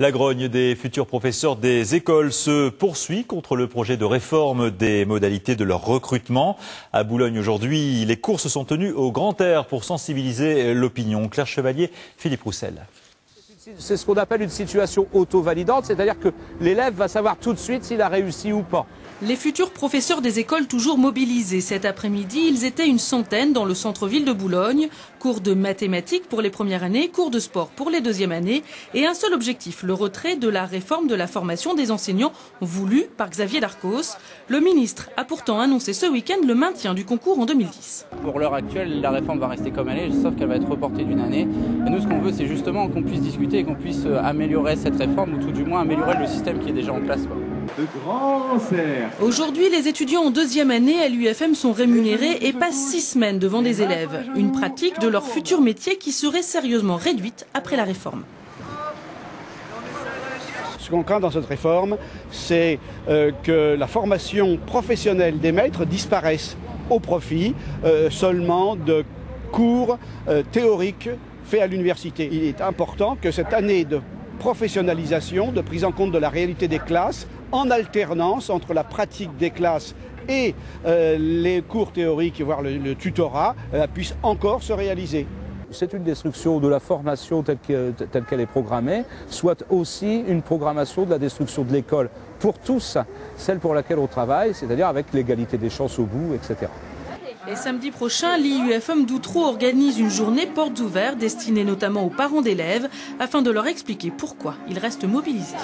La grogne des futurs professeurs des écoles se poursuit contre le projet de réforme des modalités de leur recrutement. À Boulogne aujourd'hui, les cours se sont tenus au grand air pour sensibiliser l'opinion. Claire Chevalier, Philippe Roussel. C'est ce qu'on appelle une situation auto-validante, c'est-à-dire que l'élève va savoir tout de suite s'il a réussi ou pas. Les futurs professeurs des écoles toujours mobilisés. Cet après-midi, ils étaient une centaine dans le centre-ville de Boulogne. Cours de mathématiques pour les premières années, cours de sport pour les deuxièmes années et un seul objectif, le retrait de la réforme de la formation des enseignants voulue par Xavier Darcos. Le ministre a pourtant annoncé ce week-end le maintien du concours en 2010. Pour l'heure actuelle, la réforme va rester comme elle est, sauf qu'elle va être reportée d'une année. Et nous, ce qu'on veut, c'est justement qu'on puisse discuter et qu'on puisse améliorer cette réforme, ou tout du moins améliorer le système qui est déjà en place. Aujourd'hui, les étudiants en deuxième année à l'UFM sont rémunérés et passent 6 semaines devant des élèves. Une pratique de leur futur métier qui serait sérieusement réduite après la réforme. Ce qu'on craint dans cette réforme, c'est que la formation professionnelle des maîtres disparaisse au profit seulement de cours théoriques faits à l'université. Il est important que cette année de professionnalisation, de prise en compte de la réalité des classes, en alternance entre la pratique des classes et les cours théoriques, voire le tutorat, puisse encore se réaliser. C'est une destruction de la formation telle qu'elle est programmée, soit aussi une programmation de la destruction de l'école pour tous, celle pour laquelle on travaille, c'est-à-dire avec l'égalité des chances au bout, etc. Et samedi prochain, l'IUFM d'Outreau organise une journée portes ouvertes destinée notamment aux parents d'élèves afin de leur expliquer pourquoi ils restent mobilisés.